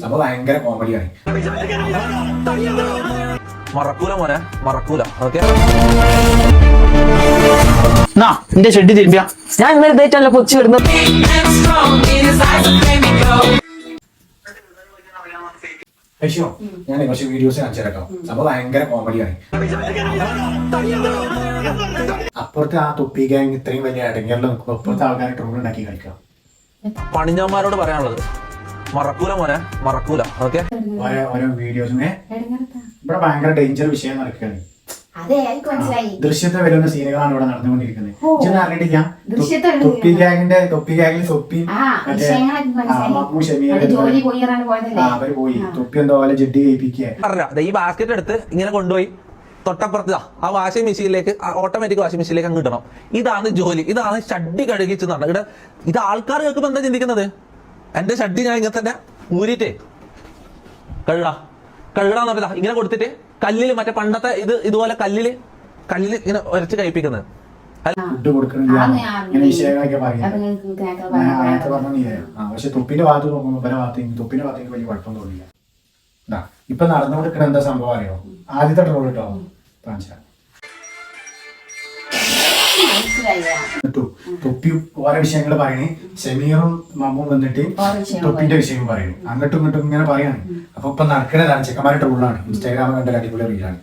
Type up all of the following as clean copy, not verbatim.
സംഭവം ഭയങ്കര കോമഡിയാണ്. മറക്കൂല മോനെ, മറക്കൂല. ഓക്കെ, എന്റെ ഷെഡ് തിരുമ്പിയ ഞാൻ ഇന്നലെ ഇതായിട്ടല്ല കൊച്ചു വരുന്നത്. ഞാൻ കുറച്ച് വീഡിയോസ് കാണിച്ചു കേട്ടോ. സംഭവം ഭയങ്കര കോമഡിയാണ്. അപ്പുറത്തെ ആ തൊപ്പി ഗ്യാങ് ഇത്രയും വലിയ ഇടങ്ങറിൽ നിൽക്കുമ്പോൾ അപ്പുറത്തെ ആൾക്കാരെ ട്രോൾ ഉണ്ടാക്കി കളിക്കാം. പണിഞ്ഞന്മാരോട് പറയാനുള്ളത് മറക്കൂല മോനെ, മറക്കൂല. ഓക്കെ, ഓരോ വീഡിയോസിനെ ഇവിടെ ഭയങ്കര ഡേഞ്ചർ വിഷയം നടക്കുകയാണ്. ദൃശ്യത്തെ വരുന്ന സീനുകളാണ് ഇവിടെ നടന്നുകൊണ്ടിരിക്കുന്നത്. ഇതൊന്നും അറിഞ്ഞിട്ടില്ല. തൊപ്പി ഗ്യാങ്ങിൽ തൊപ്പി മമ്മൂ ഷമീർ അവര് പോയി തൊപ്പി എന്തോ പോലെ ജഡ്ഡി കഴിപ്പിക്കുക. ഈ ബാസ്കറ്റ് എടുത്ത് ഇങ്ങനെ കൊണ്ടുപോയി തൊട്ടപ്പുറത്ത് ആ വാഷിംഗ് മെഷീനിലേക്ക്, ഓട്ടോമാറ്റിക് വാഷിംഗ് മെഷീനിലേക്ക് അങ്ങ് ഇടണം. ഇതാണ് ജോലി, ഇതാണ് ഷഡ്ഡി കഴുകിച്ചെന്നാണ് ഇവിടെ. ഇത് ആൾക്കാർ കേൾക്കുമ്പോൾ എന്താ ചിന്തിക്കുന്നത്? എന്റെ ഷഡ്ഡി ഞാൻ ഇങ്ങനെ തന്നെ ഊരിട്ടേ കഴുകാന്ന് പറഞ്ഞാ ഇങ്ങനെ കൊടുത്തിട്ട് കല്ലില്, മറ്റേ പണ്ടത്തെ ഇതുപോലെ കല്ലില് ഇങ്ങനെ ഉരച്ച് കഴിപ്പിക്കുന്നത്. ഫുഡ് കൊടുക്കണില്ല ഇങ്ങനെ വിഷയങ്ങളൊക്കെ പറയാം. പക്ഷെ തൊപ്പിന്റെ ഭാഗത്ത് നോക്കുമ്പോൾ പല തൊപ്പിന്റെ ഭാഗത്തേക്ക് വലിയ കുഴപ്പം തോന്നില്ല. ഇപ്പൊ നടന്നുകൊടുക്കണ എന്താ സംഭവം അറിയോ? ആദ്യത്തെ ട്രോൾ കേട്ടോ കാണിച്ചാ തൊപ്പി ഓരോ വിഷയങ്ങൾ പറയണേ. ഷമീറും മമ്മും വന്നിട്ട് തൊപ്പിന്റെ വിഷയം പറയുന്നു. അങ്ങോട്ടും ഇങ്ങോട്ടും ഇങ്ങനെ പറയാണ്. അപ്പൊ ഇപ്പൊ നടക്കണതാണ് ചെക്കന്മാരുടെ ട്രോളാണ്. ഇൻസ്റ്റാഗ്രാമിൽ കണ്ട അടിപൊളി റീലാണ്.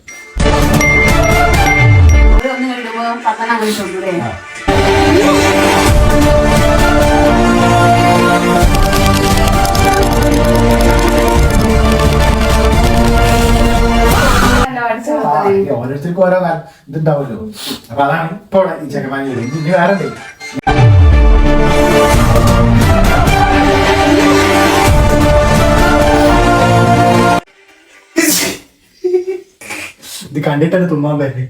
ഓരോരുത്തർക്കും ഓരോ ഇതുണ്ടാവുമല്ലോ. അപ്പൊ അതാണ് ഇപ്പൊ ഈ ചെക്കന്മാരി ഇനി വേറെ ഇത് കണ്ടിട്ടാണ് തുമ്മാൻ പറ്റുന്നത്.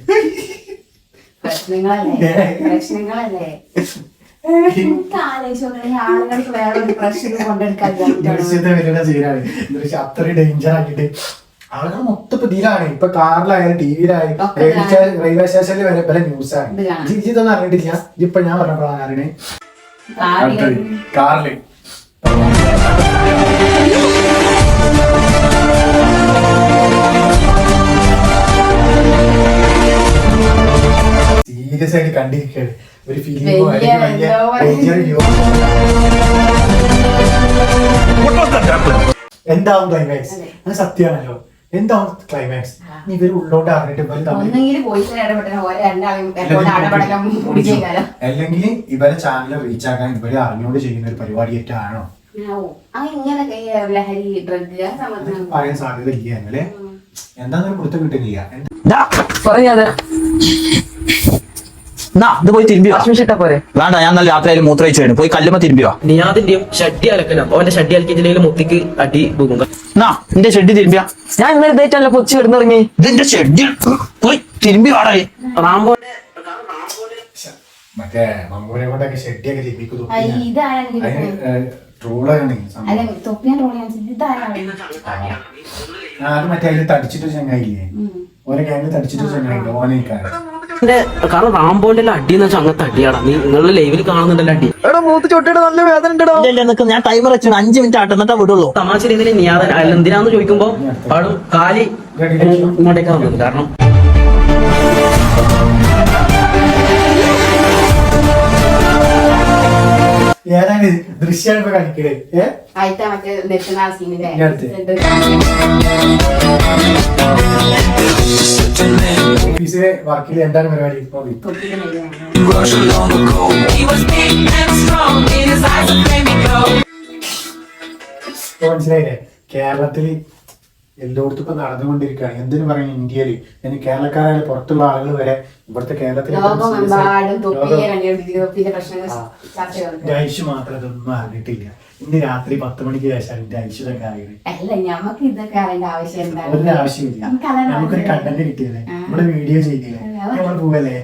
അത്രയും ഡേഞ്ചർ ആക്കിട്ട് ആളുകൾ മൊത്തം ഇപ്പൊ ഇതിലാണ്. ഇപ്പൊ കാറിലായാലും ടിവിയിലായാലും റെയിൽവേ സ്റ്റേഷനിൽ വരെ പല ന്യൂസാണ്. ഇതൊന്നും അറിഞ്ഞിട്ടില്ല. ഇപ്പൊ ഞാൻ പറഞ്ഞപ്പോഴാണ് അറിയണേ. കാറില് സീരിയസ് ആയിട്ട് കണ്ടിരിക്കുകയാണ്. ഒരു ഫിലിമോ എന്താവും ക്ലൈമാക്സ്? അത് സത്യമാണല്ലോ. എന്താവും ക്ലൈമാക്സ്? ഇവര് ഉള്ളോട്ട് അറിഞ്ഞിട്ട് അല്ലെങ്കിൽ ഇവരെ ചാനൽ റീച്ച് ആക്കാൻ ഇവര് അറിഞ്ഞുകൊണ്ട് ചെയ്യുന്ന ഒരു പരിപാടിയായിട്ടാണോ പറയാൻ സാധ്യത ഇല്ല. അല്ലേ എന്താന്നൊരു കൊടുത്ത കിട്ടുന്നില്ല. പറയാതെ ഇത് പോയി തിരുമ്പിയോ? പോരെ വേണ്ട, ഞാൻ നല്ല രാത്രിയായാലും മൂത്രയിച്ചു പോയി കല്ലുമ്പോ തിരുമ്പിയോ? നിയാദിന്റെയും ഷഡ്ഡി അലക്കണം. അവന്റെ ഷഡ്ഡി അലക്കിച്ചില്ലെങ്കിൽ മുത്തിക്ക് അടി പോകും. എന്റെ ഷെഡ് തിരുമ്പിയ ഞാൻ ഇന്നലെ ഇതായിട്ടല്ല കൊച്ചു കിടന്നിറങ്ങി. ഇതിന്റെ ഷെഡ് പോയി തിരുമ്പി വാടായി. റാംബോ മറ്റേ മമ്മൂനെ കൊണ്ടൊക്കെ ഷെഡിയൊക്കെ തിരിപ്പിക്കും. അത് മറ്റേ അതിൽ തടിച്ചിട്ട് ചങ്ങായില്ലേ, ഓരോ ഗ്യാങ്ങിൽ തടിച്ചിട്ട് ചങ്ങായില്ലേ ഓനേക്കാണ്. കാരണം റാംബോന്റെ അടി എന്ന് വെച്ചാൽ അങ്ങനത്തെ അടിയാണ്. നിങ്ങളുടെ ലൈവിൽ കാണുന്നുണ്ടല്ലോ അടി. മൂത്ത് ചൊട്ടിയുടെ നല്ല വേദന ഉണ്ടോ? ഞാൻ ടൈമർ വെച്ചു 5 മിനിറ്റ് ആട്ടെന്നിട്ടാ വിടുള്ളൂ. തമാശ രീതിയിൽ നിയാദൻ എന്തിനാന്ന് ചോദിക്കുമ്പോ ആളും കാലി ഇങ്ങോട്ടേക്കാ വന്നത്. കാരണം ഏതാണ് ദൃശ്യാണ് ഇപ്പൊ കളിക്കണേ? ഓഫീസിലെ വർക്കിൽ എന്താണ് പരിപാടി? മനസ്സിലായില്ലേ? കേരളത്തില് എല്ലായിടത്തും ഇപ്പൊ നടന്നുകൊണ്ടിരിക്കുകയാണ്. എന്തിനു പറയും ഇന്ത്യയില്, കേരളക്കാരായാലും പുറത്തുള്ള ആളുകൾ വരെ ഇവിടുത്തെ കേരളത്തിൽ ഐഷു മാത്രം ഇതൊന്നും അറിഞ്ഞിട്ടില്ല. ഇന്ന് രാത്രി 10 മണിക്ക് ശേഷം എന്റെ ഐശ്വര്യൊക്കെ അറിയണേ. ഒരു ആവശ്യമില്ല. നമുക്കൊരു കണ്ടന്റ് കിട്ടിയല്ലേ, നമ്മുടെ വീഡിയോ ചെയ്തില്ലേ, നമ്മൾ പോവല്ലേ.